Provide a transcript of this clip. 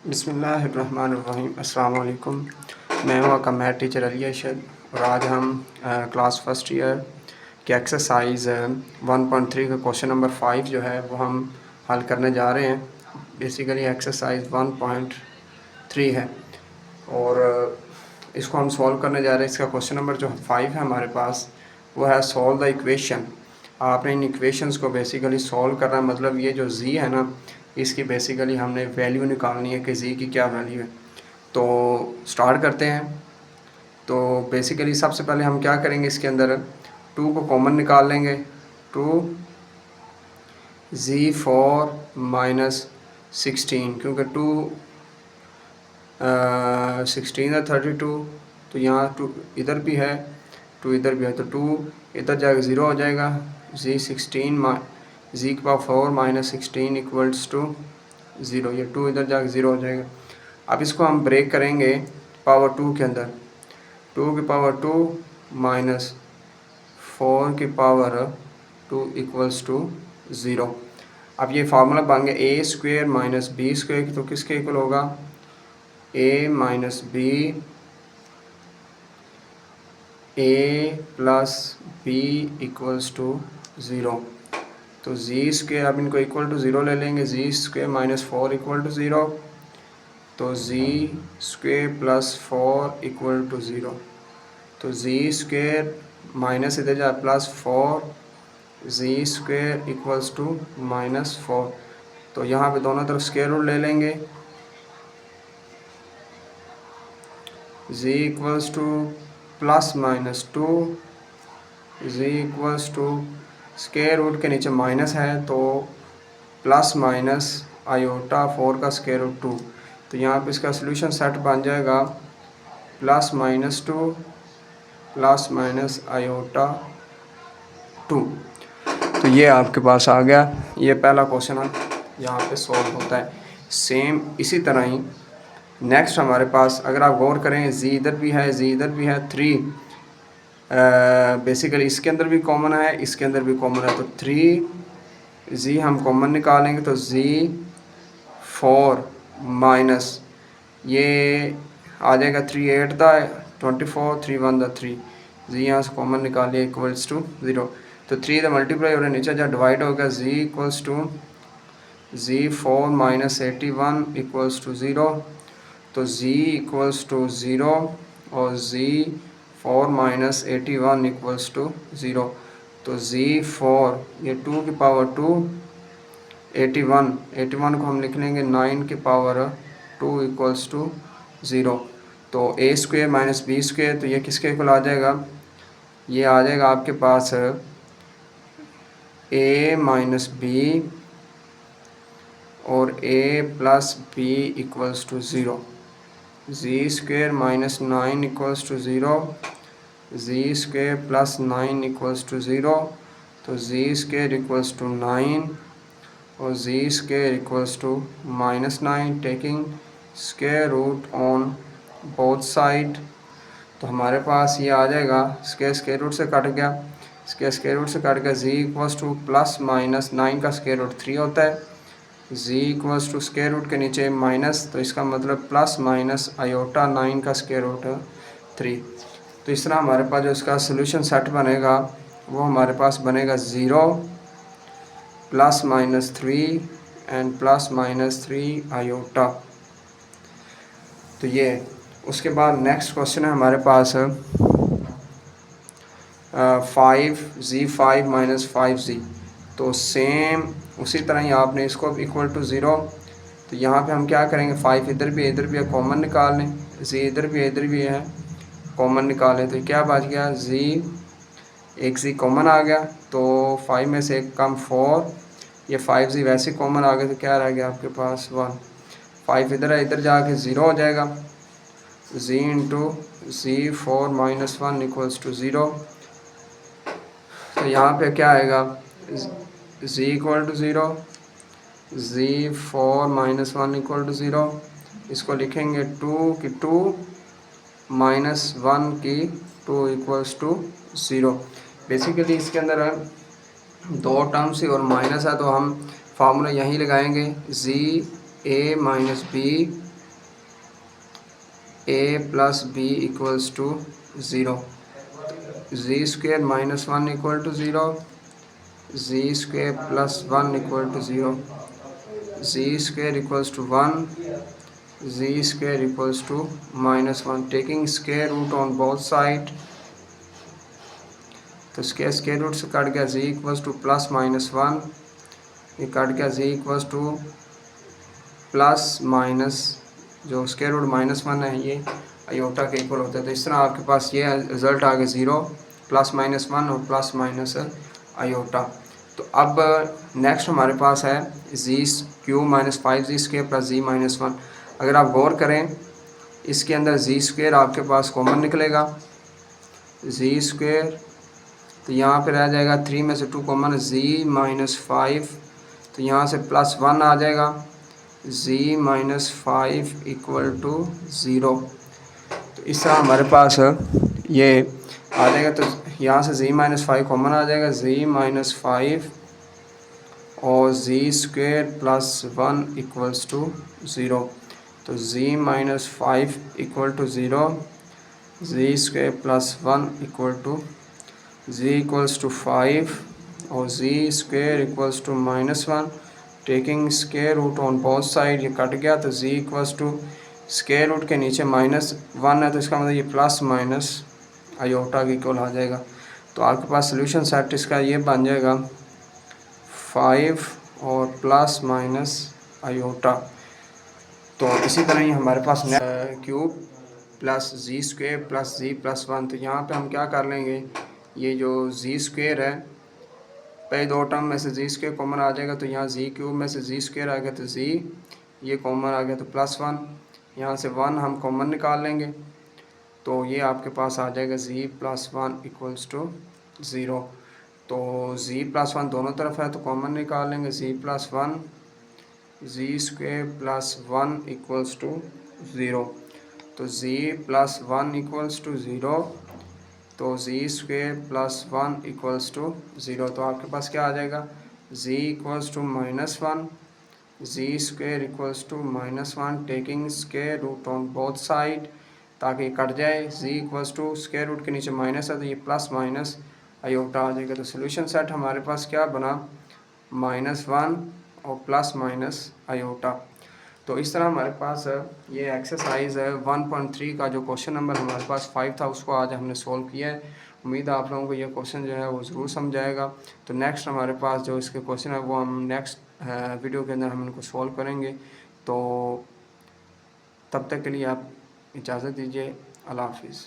बिस्मिल्लाहिर्रहमानिर्रहीम। अस्सलाम वालेकुम। मैं हूँ आपका मैथ टीचर अली अरशद और आज हम क्लास फर्स्ट ईयर के एक्सरसाइज 1.3 का क्वेश्चन नंबर 5 जो है वो हम हल करने जा रहे हैं। बेसिकली एक्सरसाइज 1.3 है और इसको हम सॉल्व करने जा रहे हैं। इसका क्वेश्चन नंबर जो 5 है हमारे पास वो है सॉल्व द इक्वेशन। आपने इन इक्वेशंस को बेसिकली सॉल्व करना, मतलब ये जो z है ना, इसकी बेसिकली हमने वैल्यू निकालनी है कि z की क्या वैल्यू है। तो स्टार्ट करते हैं। तो बेसिकली सबसे पहले हम क्या करेंगे, इसके अंदर 2 को कॉमन निकाल लेंगे। 2z4 -16 क्योंकि 2 16 है 32, तो यहाँ 2 इधर भी है 2 इधर भी है, तो 2 इधर जाएगा 0 हो जाएगा। z4 -16 इक्वल्स टू 0, ये 2 इधर जाकर 0 हो जाएगा। अब इसको हम ब्रेक करेंगे पावर 2 के अंदर। 2 की पावर 2 माइनस 4 की पावर 2 इक्वल्स टू 0। अब ये फार्मूला बन गया a square minus B square, तो किसके इक्वल होगा, a minus B a plus B equals to 0। तो जी स्क्वेयर, अब इनको इक्वल टू 0 ले लेंगे। G square minus 4 equal to 0, तो जी स्क्वेयर प्लस 4 इक्वल टू 0। तो जी स्क्वेयर माइनस इधर जाए plus 4, G square equals to -4। तो यहाँ पे दोनों तरफ स्क्वायर रूट ले लेंगे। Z equals to plus -2, z equals to square root के नीचे माइनस है तो प्लस माइनस आयोटा 4 का स्क्वायर रूट 2। तो यहाँ पे इसका सोल्यूशन सेट बन जाएगा +-2 प्लस माइनस आयोटा 2। तो ये आपके पास आ गया। ये पहला क्वेश्चन यहाँ पे सॉल्व होता है। सेम इसी तरह ही नेक्स्ट हमारे पास, अगर आप गौर करें, जी इधर भी है, जी इधर भी है, 3 बेसिकली इसके अंदर भी कॉमन है, इसके अंदर भी कॉमन है, तो 3 जी हम कॉमन निकालेंगे तो z4 माइनस ये आ जाएगा 3 8 24 3 1 3, जी यहाँ से कॉमन निकालिए इक्वल्स टू 0। तो 3 द मल्टीप्लाई और नीचे जब डिवाइड होगा z equals to z4 minus 81 equals to 0। तो z इक्वल्स टू 0 और z4 माइनस 81 इक्वल्स टू 0। तो z4 ये 2 की पावर 2 81 को हम लिख लेंगे 9 की पावर 2 इक्वल्स टू 0। तो a square minus B square, तो ये किसके इक्वल आ जाएगा, ये आ जाएगा आपके पास a माइनस बी और a plus B equals to 0। Z square minus 9 equals to 0, z square plus 9 equals to 0। तो जी स्क्वेयर इक्वल्स टू 9 और z square equals to -9, taking square root on both side. तो हमारे पास ये आ जाएगा, square root से कट गया, स्क्वेयर रूट से कट गया। Z equals to plus minus 9 का स्क्वेयर रूट 3 होता है। जी इक्वल्स टू स्क्वेयर रूट के नीचे माइनस, तो इसका मतलब प्लस माइनस आयोटा 9 का स्क्वेयर रूट 3। तो इस तरह हमारे पास जो इसका सोल्यूशन सेट बनेगा वो हमारे पास बनेगा 0 +-3 एंड +-3 आयोटा। तो ये उसके बाद नेक्स्ट क्वेश्चन है हमारे पास 5z5 -5z। तो सेम उसी तरह ही आपने इसको इक्वल टू 0। तो यहाँ पे हम क्या करेंगे, 5 इधर भी है कॉमन निकाल लें, z इधर भी है कॉमन निकाल लें। तो क्या बच गया, एक z कॉमन आ गया, तो 5 में से एक कम 4, ये 5z वैसे कॉमन आ गया, तो क्या रह गया आपके पास 1। 5 इधर है, इधर जाके 0 हो जाएगा। z into z4 -1 equals to 0। तो यहाँ पे क्या आएगा, z equal to 0, z4 -1 equal to 0। इसको लिखेंगे 2 की 2 -1 की 2 इक्वल्स टू 0। बेसिकली इसके अंदर 2 टर्म्स ही और माइनस है, तो हम फार्मूला यहीं लगाएंगे, z a minus b a plus B equals to zero, z square minus one equal to zero, z square plus one equal to zero, z square equals to one, z square equals to minus one. Taking square root on both side, तो square root से कट गया, z equals to plus minus one, ये कट गया, z equals to plus minus, जो square root minus one है ये आयोटा के इक्वल होता है। तो इस तरह आपके पास ये रिज़ल्ट आ गया ज़ीरो प्लस माइनस वन और प्लस माइनस आयोटा। तो अब नेक्स्ट हमारे पास है z cube minus five z square plus z minus one. अगर आप गौर करें इसके अंदर जी स्क्वेयर आपके पास कॉमन निकलेगा, जी स्क्वेयर, तो यहाँ पे रह जाएगा थ्री में से टू कॉमन है, जी माइनस फाइव, तो यहाँ से प्लस वन आ जाएगा, z minus five equal to zero. तो इस तरह हमारे पास ये आ जाएगा। तो यहाँ से जी माइनस फाइव कॉमन आ जाएगा, जी माइनस फाइव और z square plus one equals to zero. तो z minus five equal to zero, z square plus one equal to z equals to five और z square equals to minus one. Taking square root on both side, ये कट गया, तो z equals to square root के नीचे minus one है, तो इसका मतलब ये प्लस माइनस आयोटा की इक्वल आ जाएगा। तो आपके पास सोल्यूशन सेट इसका ये बन जाएगा फाइव और प्लस माइनस आयोटा। तो इसी तरह ही हमारे पास क्यूब प्लस जी स्क्वेयर प्लस जी प्लस वन। तो यहाँ पे हम क्या कर लेंगे, ये जो जी स्क्वेयर है पहले दो टर्म में से जी स्क्वेयर कॉमन आ जाएगा, तो यहाँ जी क्यूब में से जी स्क्वेयर आ गया, तो जी ये कॉमन आ गया, तो प्लस वन, यहाँ से वन हम कॉमन निकाल लेंगे, तो ये आपके पास आ जाएगा z plus one equals to zero. तो जी प्लस वन दोनों तरफ है तो कॉमन निकाल लेंगे, z plus one, z square plus one equals to zero. तो z plus one equals to zero, तो जी square plus one equals to zero. तो आपके पास क्या आ जाएगा, z equals to minus one, z square equals to minus one, taking square root on both side ताकि कट जाए, z equals to square root के नीचे माइनस है तो ये प्लस माइनस आयोटा आ जाएगा। तो सोल्यूशन सेट हमारे पास क्या बना, माइनस वन और प्लस माइनस आयोटा। तो इस तरह हमारे पास ये एक्सरसाइज है 1.3 का जो क्वेश्चन नंबर हमारे पास 5 था उसको आज हमने सॉल्व किया है। उम्मीद है आप लोगों को ये क्वेश्चन जो है वो ज़रूर समझ आएगा। तो नेक्स्ट हमारे पास जो इसके क्वेश्चन है वो हम नेक्स्ट वीडियो के अंदर हम इनको सॉल्व करेंगे। तो तब तक के लिए आप इजाज़त दीजिए, अल्लाह हाफिज़।